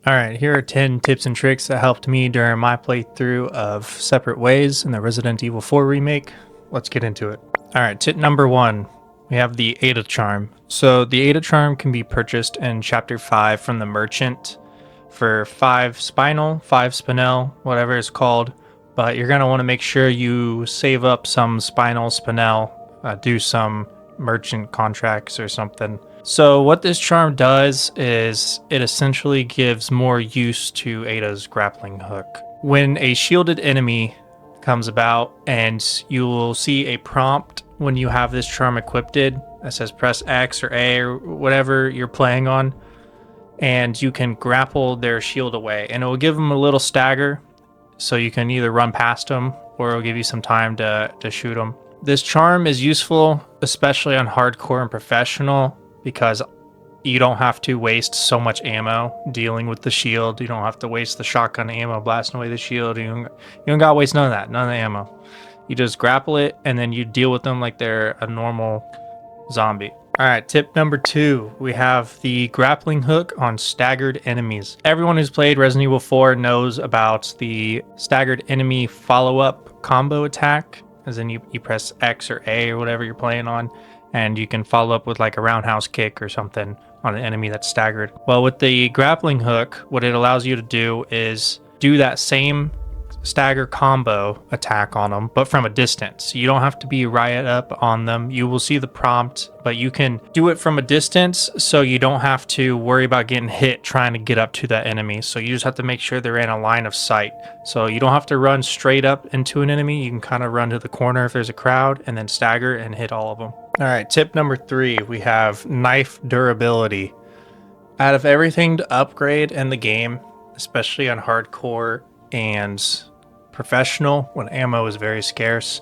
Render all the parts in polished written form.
Alright, here are 10 tips and tricks that helped me during my playthrough of Separate Ways in the Resident Evil 4 remake. Let's get into it. Alright, tip number 1. We have the Ada Charm. So the Ada Charm can be purchased in Chapter 5 from the merchant for 5 Spinel, 5 Spinel, whatever it's called. But you're going to want to make sure you save up some Spinel, do some merchant contracts or something. So what this charm does is it essentially gives more use to Ada's grappling hook. When a shielded enemy comes about, and you will see a prompt when you have this charm equipped that says press X or A or whatever you're playing on, and you can grapple their shield away, and it will give them a little stagger, so you can either run past them or it'll give you some time to shoot them. This charm is useful, especially on hardcore and professional, because you don't have to waste so much ammo dealing with the shield. You don't have to waste the shotgun ammo blasting away the shield. You don't gotta waste none of that, none of the ammo. You just grapple it and then you deal with them like they're a normal zombie. Alright, tip number 2. We have the grappling hook on staggered enemies. Everyone who's played Resident Evil 4 knows about the staggered enemy follow-up combo attack, as in you press X or A or whatever you're playing on, and you can follow up with like a roundhouse kick or something on an enemy that's staggered. Well, with the grappling hook, what it allows you to do is do that same stagger combo attack on them, but from a distance. You don't have to be right up on them. You will see the prompt, but you can do it from a distance, so you don't have to worry about getting hit trying to get up to that enemy. So you just have to make sure they're in a line of sight. So you don't have to run straight up into an enemy. You can kind of run to the corner if there's a crowd and then stagger and hit all of them. All right, tip number 3, we have knife durability. Out of everything to upgrade in the game, especially on hardcore and professional, when ammo is very scarce,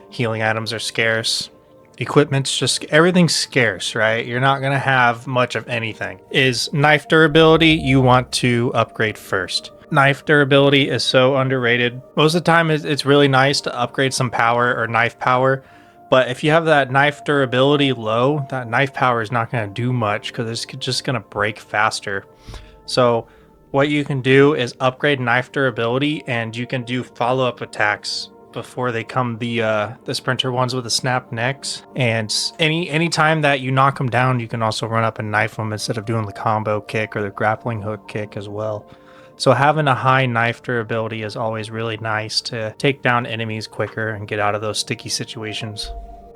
healing items are scarce, equipment's just, everything's scarce, right? You're not going to have much of anything. Is knife durability you want to upgrade first. Knife durability is so underrated. Most of the time it's really nice to upgrade some power or knife power, but if you have that knife durability low, that knife power is not going to do much because it's just going to break faster. So what you can do is upgrade knife durability, and you can do follow-up attacks before they come, the sprinter ones with the snap necks. And any time that you knock them down, you can also run up and knife them instead of doing the combo kick or the grappling hook kick as well. So having a high knife durability is always really nice to take down enemies quicker and get out of those sticky situations.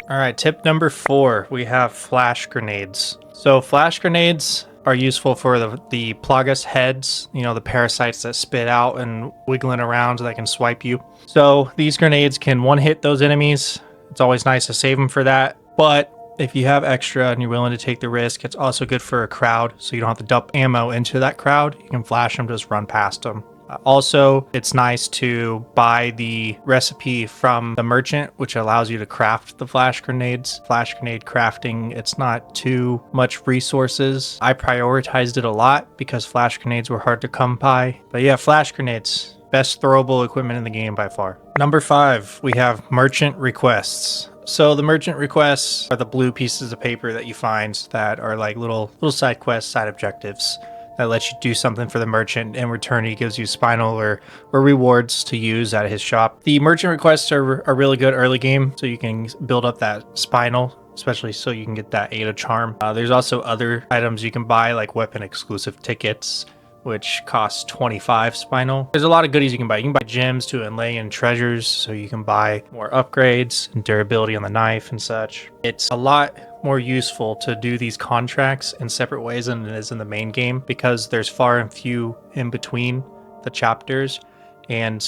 All right, tip number 4, we have flash grenades. So flash grenades are useful for the Plagas heads, you know, the parasites that spit out and wiggling around so that can swipe you. So these grenades can one-hit those enemies. It's always nice to save them for that. But if you have extra and you're willing to take the risk, it's also good for a crowd, so you don't have to dump ammo into that crowd. You can flash them, just run past them. Also, it's nice to buy the recipe from the merchant, which allows you to craft the flash grenades. Flash grenade crafting, it's not too much resources. I prioritized it a lot because flash grenades were hard to come by. But yeah, flash grenades, best throwable equipment in the game by far. Number 5, we have merchant requests. So the merchant requests are the blue pieces of paper that you find that are like little side quests, side objectives that lets you do something for the merchant. In return, he gives you Spinel or rewards to use at his shop. The merchant requests are really good early game, so you can build up that Spinel, especially so you can get that Ada Charm. There's also other items you can buy, like weapon exclusive tickets, which costs 25 Spinel. There's a lot of goodies you can buy. You can buy gems to inlay in treasures, so you can buy more upgrades and durability on the knife and such. It's a lot more useful to do these contracts in Separate Ways than it is in the main game, because there's far and few in between the chapters, and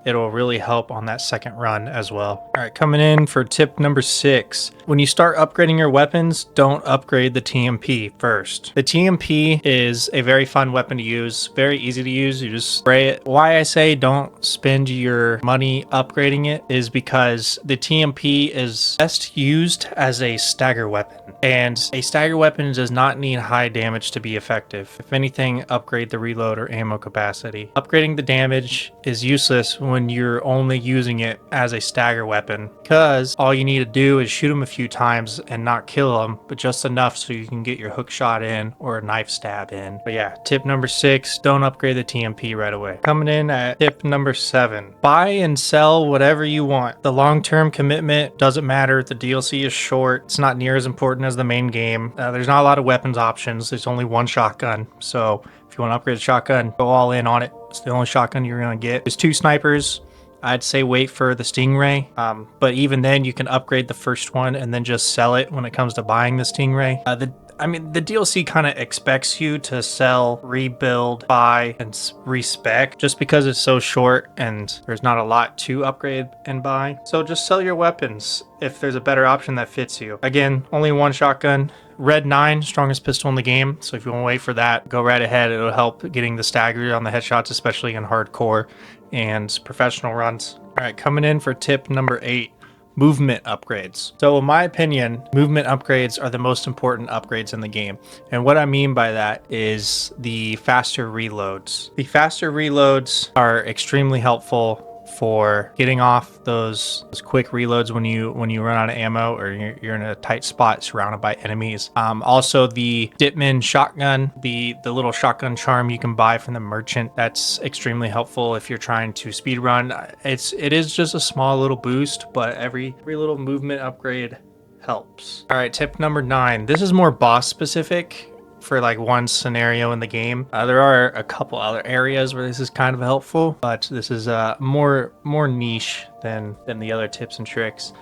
it'll really help on that second run as well. All right, coming in for tip number 6. When you start upgrading your weapons, don't upgrade the TMP first. The TMP is a very fun weapon to use, very easy to use. You just spray it. Why I say don't spend your money upgrading it is because the TMP is best used as a stagger weapon, and a stagger weapon does not need high damage to be effective. If anything, upgrade the reload or ammo capacity. Upgrading the damage is useless when when you're only using it as a stagger weapon, because all you need to do is shoot them a few times and not kill them, but just enough so you can get your hook shot in or a knife stab in. But yeah, tip number 6, don't upgrade the TMP right away. Coming in at tip number 7, buy and sell whatever you want. The long-term commitment doesn't matter. The DLC is short. It's not near as important as the main game. There's not a lot of weapons options. There's only one shotgun. So if you want to upgrade the shotgun, go all in on it. It's the only shotgun you're going to get. There's 2 snipers. I'd say wait for the Stingray, but even then you can upgrade the first one and then just sell it when it comes to buying the Stingray. The DLC kind of expects you to sell, rebuild, buy, and respec just because it's so short and there's not a lot to upgrade and buy. So just sell your weapons if there's a better option that fits you. Again, only one shotgun. Red 9, strongest pistol in the game. So if you want to wait for that, go right ahead. It'll help getting the stagger on the headshots, especially in hardcore and professional runs. All right, coming in for tip number 8. Movement upgrades. So in my opinion, movement upgrades are the most important upgrades in the game. And what I mean by that is the faster reloads. The faster reloads are extremely helpful for getting off those quick reloads when you run out of ammo or you're in a tight spot surrounded by enemies. Also the Ditman shotgun, the little shotgun charm you can buy from the merchant, that's extremely helpful if you're trying to speed run. It is just a small little boost, but every little movement upgrade helps. All right, tip number 9. This is more boss specific for like one scenario in the game. There are a couple other areas where this is kind of helpful, but this is more niche than the other tips and tricks.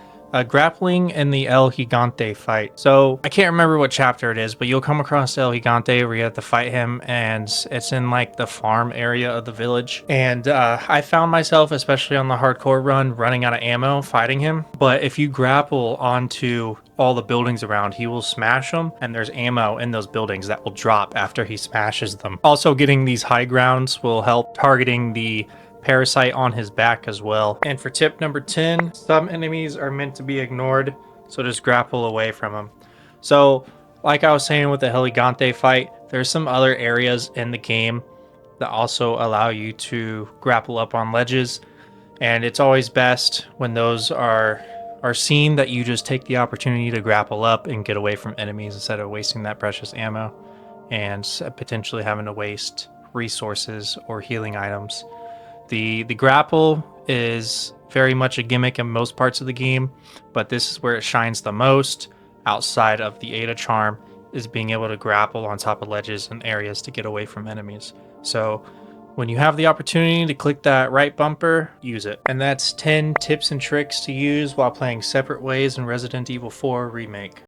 Grappling and the El Gigante fight. So I can't remember what chapter it is, but you'll come across El Gigante where you have to fight him, and it's in like the farm area of the village. And I found myself, especially on the hardcore run, running out of ammo fighting him. But if you grapple onto all the buildings around, he will smash them, and there's ammo in those buildings that will drop after he smashes them. Also, getting these high grounds will help targeting the parasite on his back as well. And for tip number 10, some enemies are meant to be ignored, so just grapple away from them. So like I was saying with the Heligante fight, there's some other areas in the game that also allow you to grapple up on ledges, and it's always best when those are seen that you just take the opportunity to grapple up and get away from enemies instead of wasting that precious ammo and potentially having to waste resources or healing items. The grapple is very much a gimmick in most parts of the game, but this is where it shines the most outside of the Ada charm, is being able to grapple on top of ledges and areas to get away from enemies. So when you have the opportunity to click that right bumper, use it. And that's 10 tips and tricks to use while playing Separate Ways in Resident Evil 4 Remake.